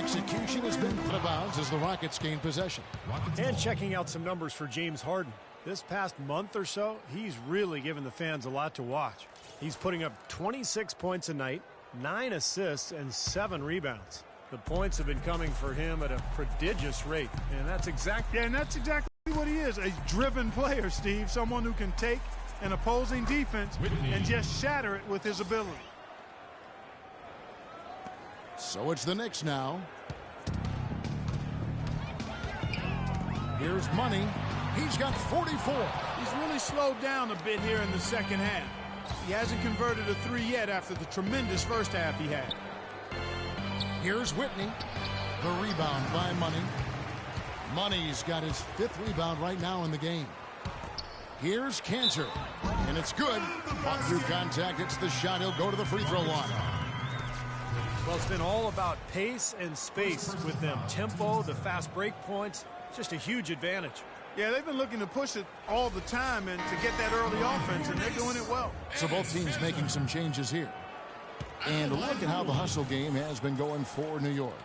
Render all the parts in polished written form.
execution has been put out of bounds as the Rockets gain possession. And checking out some numbers for James Harden. This past month or so, he's really given the fans a lot to watch. He's putting up 26 points a night, 9 assists, and 7 rebounds. The points have been coming for him at a prodigious rate, and that's exactly what he is, a driven player, Steve, someone who can take an opposing defense and just shatter it with his ability. So it's the Knicks now. Here's Money. He's got 44. He's really slowed down a bit here in the second half. He hasn't converted a 3 yet after the tremendous first half he had. Here's Whitney. The rebound by Money. Money's got his 5th rebound right now in the game. Here's Cantor. And it's good. Caught through contact. It's the shot. He'll go to the free throw line. Well, it's been all about pace and space with them. Tempo, the fast break points, just a huge advantage. Yeah, they've been looking to push it all the time and to get that early offense, and they're doing it well. So both teams making some changes here. And look at how the hustle game has been going for New York.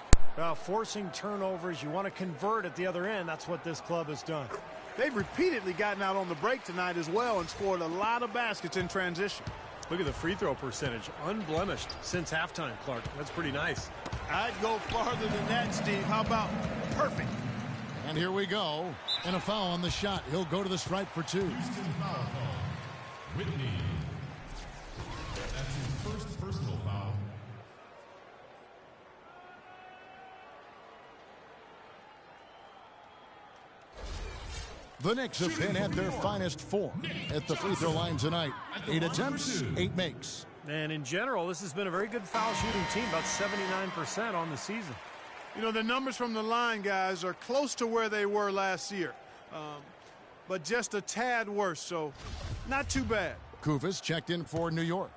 Forcing turnovers, you want to convert at the other end. That's what this club has done. They've repeatedly gotten out on the break tonight as well and scored a lot of baskets in transition. Look at the free throw percentage. Unblemished since halftime, Clark. That's pretty nice. I'd go farther than that, Steve. How about perfect? And here we go. And a foul on the shot. He'll go to the stripe for 2. Whitney. That's his first personal foul. The Knicks have been at their finest form at the free throw line tonight. 8 attempts, 8 makes. And in general, this has been a very good foul shooting team, about 79% on the season. You know, the numbers from the line, guys, are close to where they were last year. But just a tad worse, so not too bad. Kufis checked in for New York.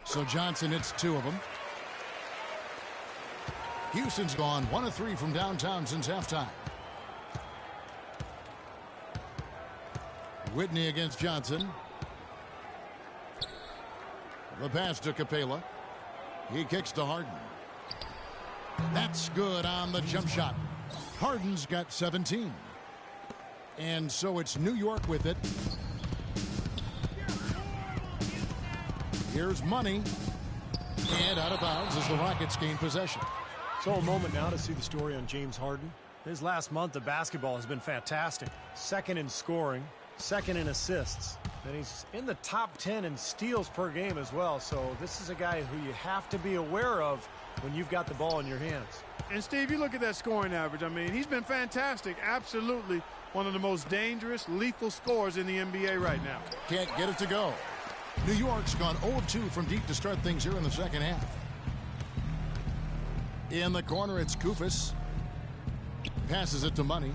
So Johnson hits 2 of them. Houston's gone 1 of 3 from downtown since halftime. Whitney against Johnson. The pass to Capela. He kicks to Harden. That's good on the jump shot. Harden's got 17. And so it's New York with it. Here's Money. And out of bounds as the Rockets gain possession. So a moment now to see the story on James Harden. His last month of basketball has been fantastic. 2nd in scoring, 2nd in assists. And he's in the top 10 in steals per game as well. So this is a guy who you have to be aware of when you've got the ball in your hands. And, Steve, you look at that scoring average. I mean, he's been fantastic. Absolutely one of the most dangerous, lethal scorers in the NBA right now. Can't get it to go. New York's gone 0 of 2 from deep to start things here in the second half. In the corner, it's Kufis. Passes it to Money.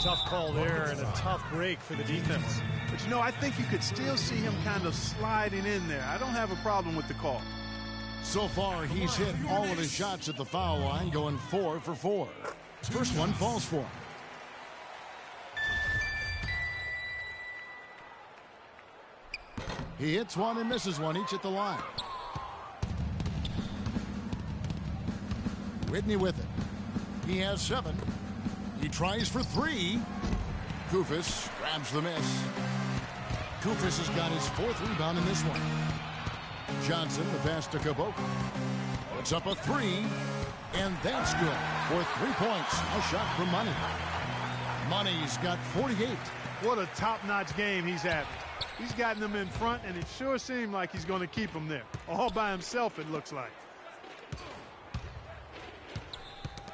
Tough call there and a tough break for the defense. But, you know, I think you could still see him kind of sliding in there. I don't have a problem with the call. So far, he's hit all of his shots at the foul line, going 4 for 4. First one falls for him. He hits one and misses one, each at the line. Whitney with it. He has 7. He tries for 3. Kufis grabs the miss. Kufis has got his 4th rebound in this one. Johnson, the pass to Caboclo. Puts up a 3. And that's good for 3 points. A shot from Money. Money's got 48. What a top-notch game he's having. He's gotten them in front, and it sure seemed like he's going to keep them there. All by himself, it looks like.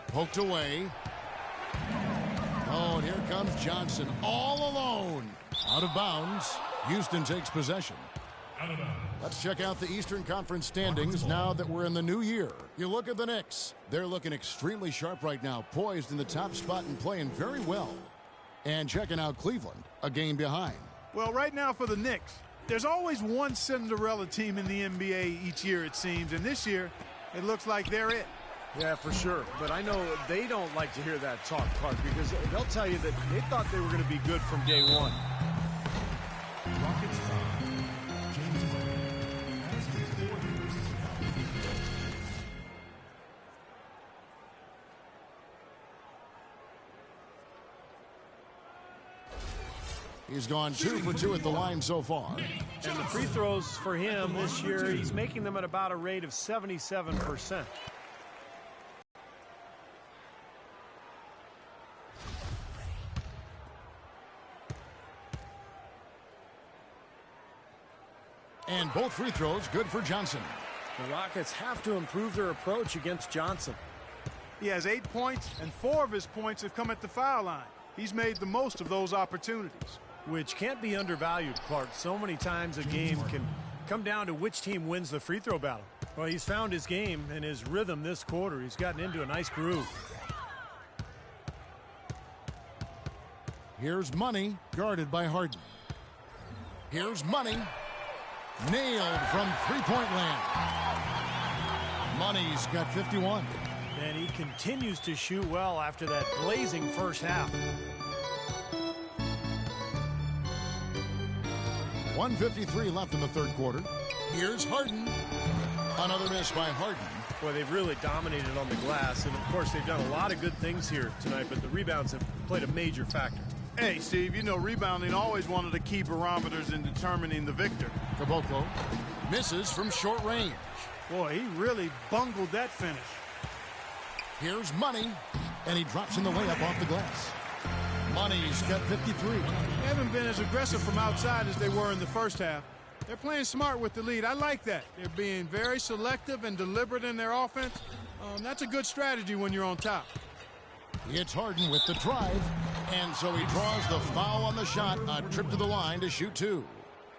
Poked away. Oh, and here comes Johnson all alone. Out of bounds. Houston takes possession. Let's check out the Eastern Conference standings now that we're in the new year. You look at the Knicks. They're looking extremely sharp right now, poised in the top spot and playing very well. And checking out Cleveland, a game behind. Well, right now for the Knicks, there's always one Cinderella team in the NBA each year, it seems. And this year, it looks like they're it. Yeah, for sure. But I know they don't like to hear that talk, Clark, because they'll tell you that they thought they were going to be good from day one. He's gone 2 for 2 at the line so far. And the free throws for him this year, he's making them at about a rate of 77%. And both free throws good for Johnson. The Rockets have to improve their approach against Johnson. He has 8 points, and 4 of his points have come at the foul line. He's made the most of those opportunities. Which can't be undervalued, Clark. So many times a game can come down to which team wins the free throw battle. Well, he's found his game and his rhythm this quarter. He's gotten into a nice groove. Here's Money, guarded by Harden. Here's Money. Nailed from three-point land. Money's got 51. And he continues to shoot well after that blazing first half. 1:53 left in the third quarter. Here's Harden. Another miss by Harden. Boy, they've really dominated on the glass. And, of course, they've done a lot of good things here tonight, but the rebounds have played a major factor. Hey, Steve, you know rebounding always one of the key barometers in determining the victor. Caboclo misses from short range. Boy, he really bungled that finish. Here's Money, and he drops in the layup off the glass. Money's got 53. They haven't been as aggressive from outside as they were in the first half. They're playing smart with the lead. I like that. They're being very selective and deliberate in their offense. That's a good strategy when you're on top. It's Harden with the drive, and so he draws the foul on the shot. A trip to the line to shoot 2.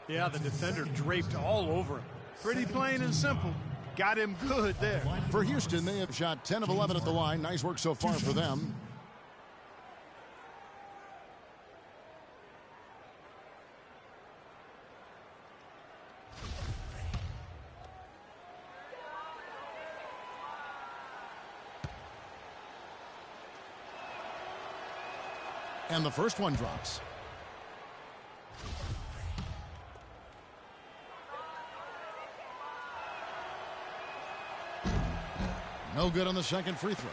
Yeah, the defender draped all over him. Pretty plain and simple. Got him good there. For Houston, they have shot 10 of 11 at the line. Nice work so far for them. And the first one drops. No good on the second free throw.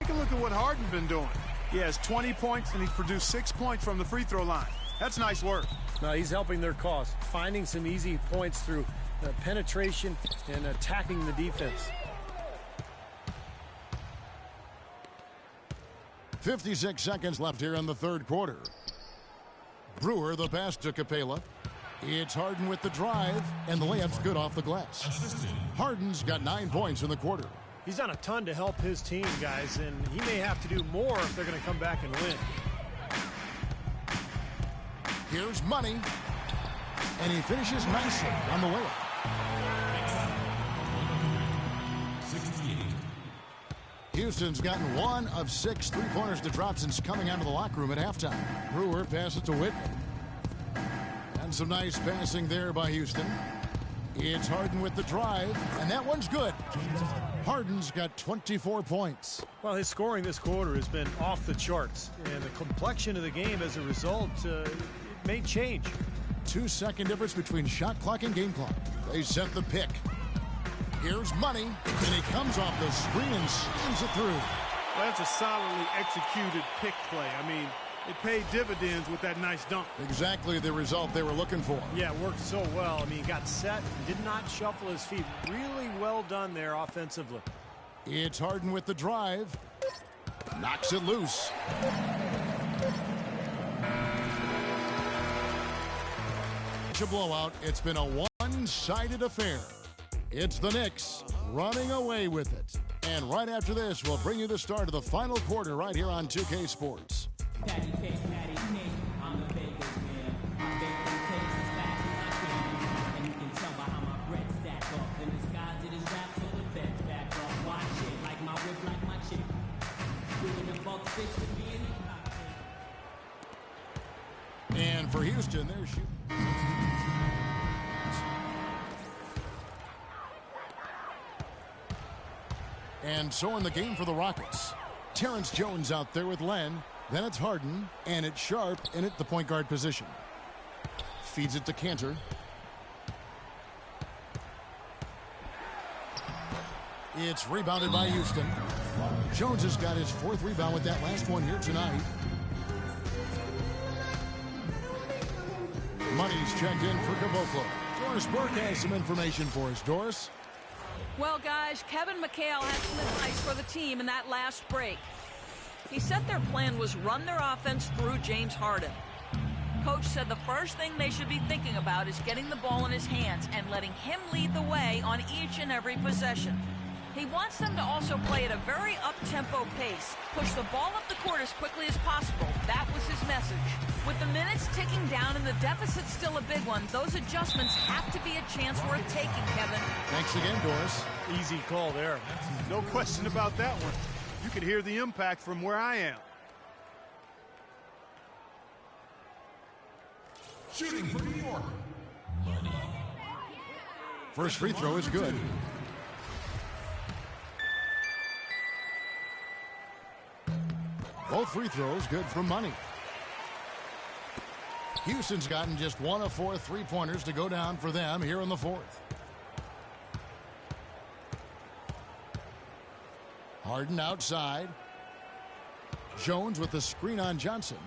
Take a look at what Harden's been doing. He has 20 points, and he's produced 6 points from the free throw line. That's nice work. Now he's helping their cause, finding some easy points through penetration and attacking the defense. 56 seconds left here in the third quarter. Brewer, the pass to Capella. It's Harden with the drive, and the layup's good off the glass. Harden's got 9 points in the quarter. He's done a ton to help his team, guys, and he may have to do more if they're going to come back and win. Here's Money, and he finishes nicely on the layup. 68. Houston's gotten 1 of 6 three-pointers to drop since coming out of the locker room at halftime. Brewer passes to Whitman. And some nice passing there by Houston. It's Harden with the drive, and that one's good. Harden's got 24 points. Well, his scoring this quarter has been off the charts, and the complexion of the game as a result, it may change. 2-second difference between shot clock and game clock. They set the pick. Here's Money, and he comes off the screen and slams it through. Well, that's a solidly executed pick play. I mean, it paid dividends with that nice dunk. Exactly the result they were looking for. Yeah, it worked so well. I mean, he got set, did not shuffle his feet. Really well done there offensively. It's Harden with the drive. Knocks it loose. It's a blowout. It's been a one-sided affair. It's the Knicks running away with it. And right after this, we'll bring you the start of the final quarter right here on 2K Sports. Patty cake, I'm the baker's man. I bake them cakes as fast as I can. And you can tell by how my bread stack up. And this guy's it is rap, so the feds back up. Watch it, like my whip, like my chick. Doing the buck six with me and the And for Houston, they're shooting. And so in the game for the Rockets, Terrence Jones out there with Len. Then it's Harden, and it's Sharp in at the point guard position. Feeds it to Cantor. It's rebounded by Houston. Jones has got his 4th rebound with that last one here tonight. Money's checked in for Caboclo. Doris Burke has some information for us. Doris? Well, guys, Kevin McHale had some advice for the team in that last break. He said their plan was run their offense through James Harden. Coach said the first thing they should be thinking about is getting the ball in his hands and letting him lead the way on each and every possession. He wants them to also play at a very up-tempo pace, push the ball up the court as quickly as possible. That was his message. With the minutes ticking down and the deficit still a big one, those adjustments have to be a chance worth taking, Kevin. Thanks again, Doris. Easy call there. No question about that one. You could hear the impact from where I am. Shooting for New York. Money. First free throw is good. Both free throws good for Money. Houston's gotten just 1 of 4 3-pointers to go down for them here in the 4th. Harden outside. Jones with the screen on Johnson.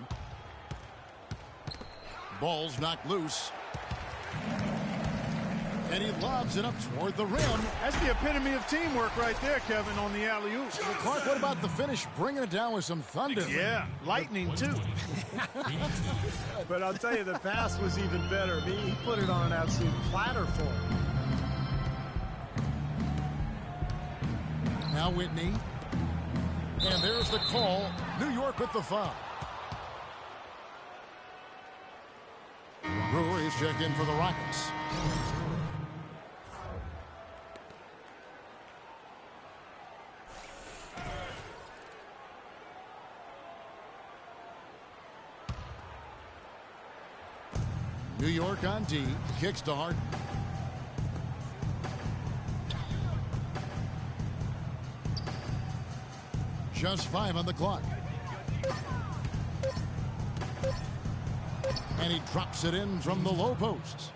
Ball's knocked loose. And he lobs it up toward the rim. That's the epitome of teamwork right there, Kevin, on the alley-oop. Clark, what about the finish? Bringing it down with some thunder. Yeah, lightning, too. But I'll tell you, the pass was even better. He put it on an absolute platter for him. Now Whitney. And there's the call. New York with the foul. Brewer is checked in for the Rockets. New York on D. Kicks to Harden. Just 5 on the clock. And he drops it in from the low post.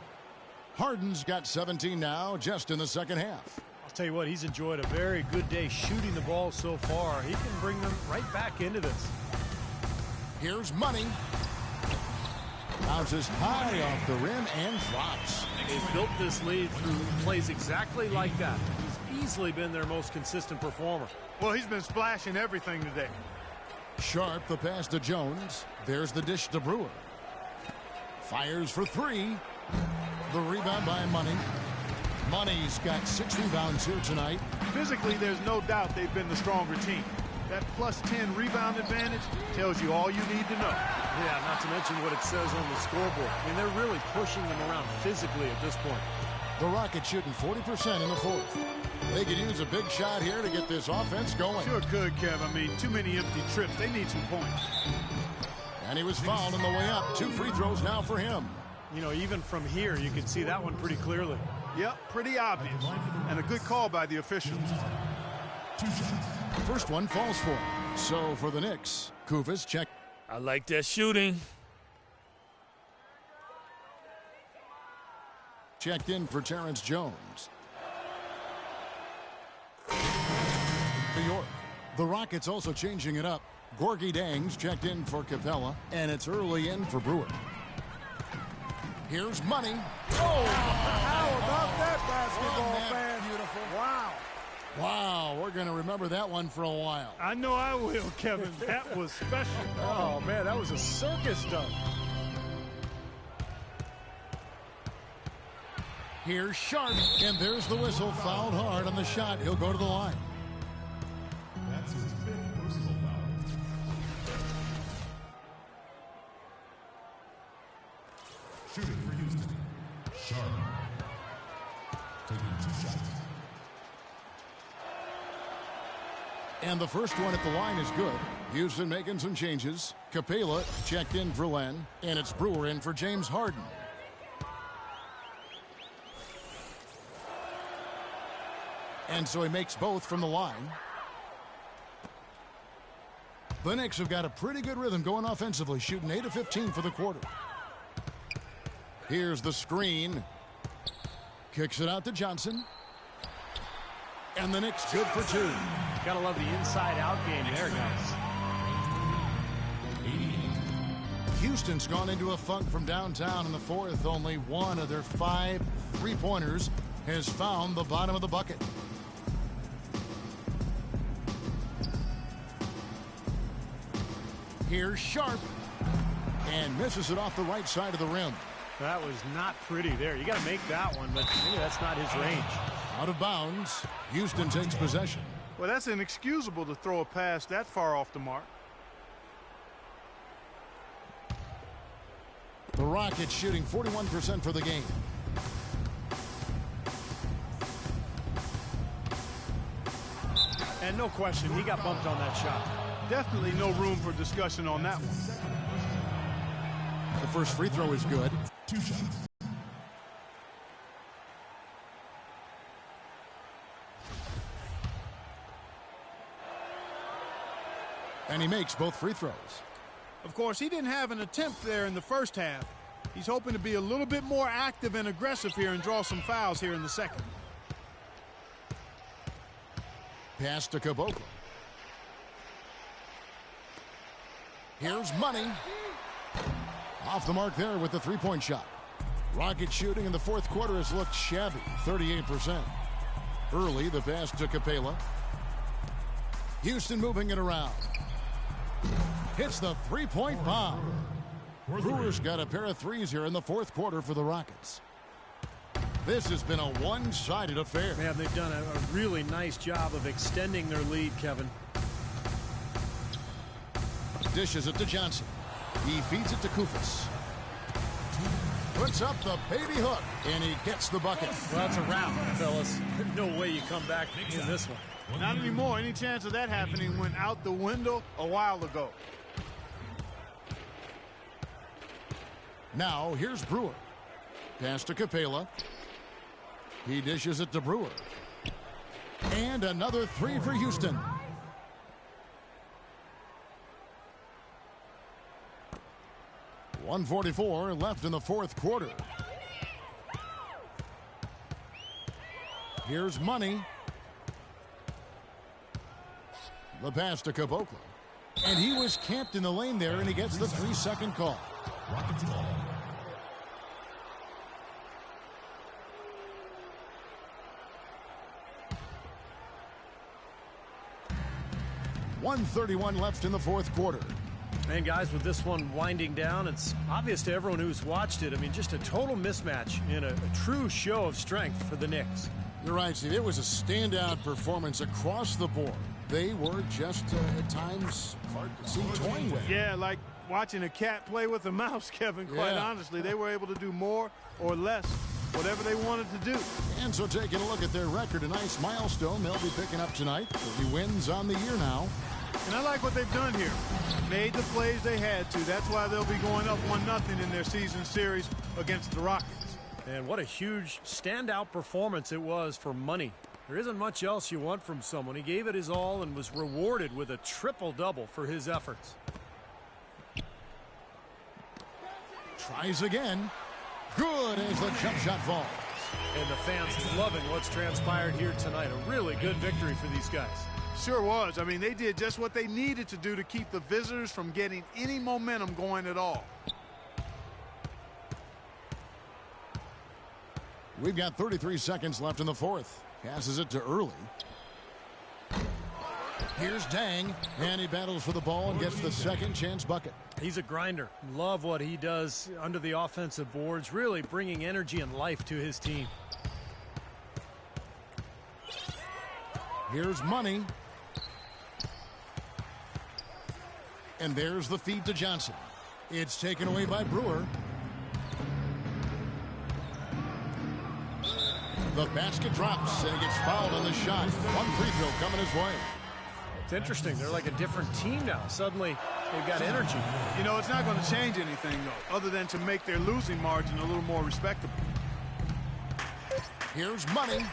Harden's got 17 now, just in the second half. I'll tell you what, he's enjoyed a very good day shooting the ball so far. He can bring them right back into this. Here's Money. Bounces high off the rim and drops. They've built this lead through plays exactly like that. He's easily been their most consistent performer. Well, he's been splashing everything today. Sharp the pass to Jones. There's the dish to Brewer. Fires for 3. The rebound by Money. Money's got 6 rebounds here tonight. Physically, there's no doubt they've been the stronger team. That plus 10 rebound advantage tells you all you need to know. Yeah, not to mention what it says on the scoreboard. I mean, they're really pushing them around physically at this point. The Rockets shooting 40% in the 4th. They could use a big shot here to get this offense going. Sure could, Kev. I mean, too many empty trips. They need some points. And he was fouled on the way up. 2 free throws now for him. You know, even from here, you can see that one pretty clearly. Yep, pretty obvious. And a good call by the officials. First one falls for him. So for the Knicks, Kufis check. I like that shooting. checked in for Terrence Jones. New York. The Rockets also changing it up. Gorgie Dangs checked in for Capella, and it's early in for Brewer. Here's Money. Oh! How about that basketball, fan? Beautiful. Wow. Wow, we're going to remember that one for a while. I know I will, Kevin. That was special. Oh, man, that was a circus dunk. Here's Sharp, and there's the whistle. Fouled hard on the shot. He'll go to the line. That's his 5th personal foul. Shooting for Houston. Sharp. Taking 2 shots. And the first one at the line is good. Houston making some changes. Capella checked in for Len, and it's Brewer in for James Harden. And so he makes both from the line. The Knicks have got a pretty good rhythm going offensively, shooting 8 of 15 for the quarter. Here's the screen. Kicks it out to Johnson. And the Knicks good for 2. Gotta love the inside-out game there, guys. Houston's gone into a funk from downtown in the fourth. Only one of their 5 three-pointers has found the bottom of the bucket. Here's Sharp. And misses it off the right side of the rim. That was not pretty there. You got to make that one, but maybe that's not his range. Out of bounds. Houston takes possession. Well, that's inexcusable to throw a pass that far off the mark. The Rockets shooting 41% for the game. And no question, he got bumped on that shot. Definitely no room for discussion on that one. The first free throw is good. 2 shots. And he makes both free throws. Of course, he didn't have an attempt there in the first half. He's hoping to be a little bit more active and aggressive here and draw some fouls here in the second. Pass to Caboclo. Here's Money. Off the mark there with the three-point shot. Rocket shooting in the fourth quarter has looked shabby, 38%. Early, the pass to Capella. Houston moving it around. Hits the three-point bomb. Brewers got a pair of threes here in the fourth quarter for the Rockets. This has been a one-sided affair. Man, they've done a really nice job of extending their lead, Kevin. Dishes it to Johnson. He feeds it to Kufis. Puts up the baby hook, and he gets the bucket. Well, that's a wrap, fellas. No way you come back in this one. Not anymore. Any chance of that happening went out the window a while ago. Now, here's Brewer. Pass to Capella. He dishes it to Brewer. And another three for Houston. .144 left in the fourth quarter. Here's Money. The pass to Caboclo. And he was camped in the lane there, and he gets the 3-second call. Rockets ball. .131 left in the fourth quarter. And guys, with this one winding down, it's obvious to everyone who's watched it. I mean, just a total mismatch in a true show of strength for the Knicks. You're right, Steve. It was a standout performance across the board. They were just, at times, hard to see toying with. Yeah, like watching a cat play with a mouse, Kevin, quite honestly. They were able to do more or less, whatever they wanted to do. And so taking a look at their record, a nice milestone they'll be picking up tonight. 30 wins on the year now. And I like what they've done here. Made the plays they had to. That's why they'll be going up 1-0 in their season series against the Rockets. And what a huge standout performance it was for Money. There isn't much else you want from someone. He gave it his all and was rewarded with a triple-double for his efforts. Tries again. Good as the jump shot falls. And the fans loving what's transpired here tonight. A really good victory for these guys. Sure was. I mean, they did just what they needed to do to keep the visitors from getting any momentum going at all. We've got 33 seconds left in the fourth. Passes it to Early. Here's Dang, and he battles for the ball and gets the second chance bucket. He's a grinder. Love what he does under the offensive boards, really bringing energy and life to his team. Here's Money. And there's the feed to Johnson. It's taken away by Brewer. The basket drops, and he gets fouled on the shot. One free throw coming his way. It's interesting. They're like a different team now. Suddenly, they've got energy. You know, it's not going to change anything, though, other than to make their losing margin a little more respectable. Here's Money.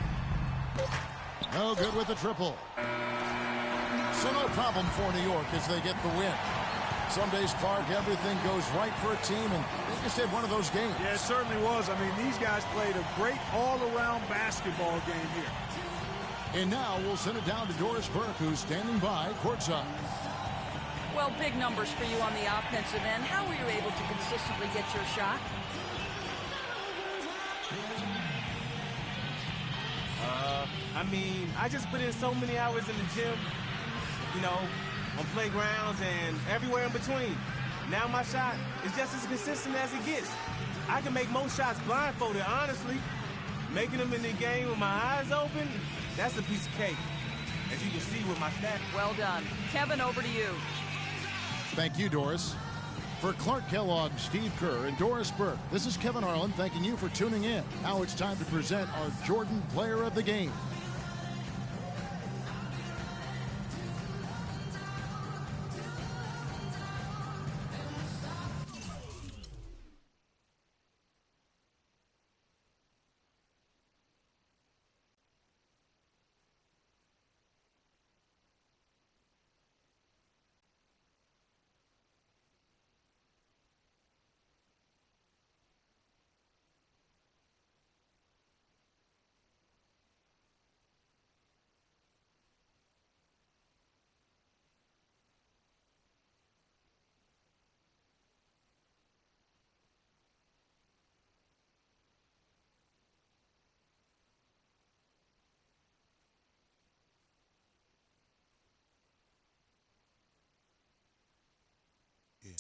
No good with the triple. So no problem for New York as they get the win. Some days, Clark, everything goes right for a team, and they just had one of those games. Yeah, it certainly was. I mean, these guys played a great all-around basketball game here. And now we'll send it down to Doris Burke, who's standing by courtside. Well, big numbers for you on the offensive end. How were you able to consistently get your shot? I mean, I just put in so many hours in the gym, you know, on playgrounds and everywhere in between. Now my shot is just as consistent as it gets. I can make most shots blindfolded, honestly. Making them in the game with my eyes open, that's a piece of cake, as you can see with my stats. Well done. Kevin, over to you. Thank you, Doris. For Clark Kellogg, Steve Kerr, and Doris Burke, this is Kevin Harlan thanking you for tuning in. Now it's time to present our Jordan Player of the Game. Yeah,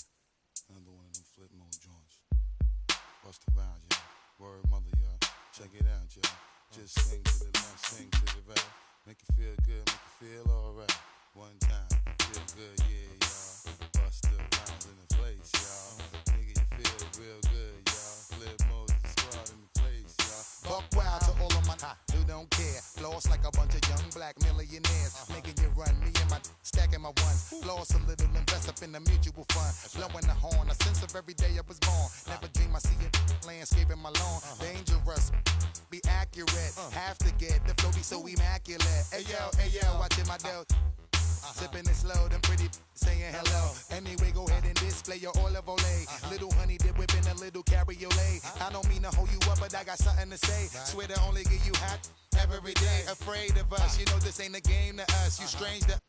another one of them flip mode joints. Bust the vibes, y'all. Word mother, y'all. Check it out, y'all. Just sing to the left, sing to the right. Make you feel good, make you feel alright. One time, feel good, yeah, y'all. Bust the rhymes in the place, y'all. Nigga, you feel real good, y'all. Flip mode, the squad in the place, y'all. Buck wild to all of my who don't care. Floss like a bunch of young black millionaires. Making you run, me and my stacking my ones. Floss a little, invest up in the mutual fund. Blowing the horn, a sense of every day I was born. Never dream I see it landscaping my lawn. Dangerous, be accurate. Have to get the flow be so immaculate. Hey yo, watching my dough. Sipping it slow, them pretty saying hello. Anyway, go ahead and display your olive ole. Little honey dip whipping a little cabriolet. I don't mean to hold you up, but I got something to say. Swear to only give you hot every day. Afraid of us, you know this ain't a game to us. You strange to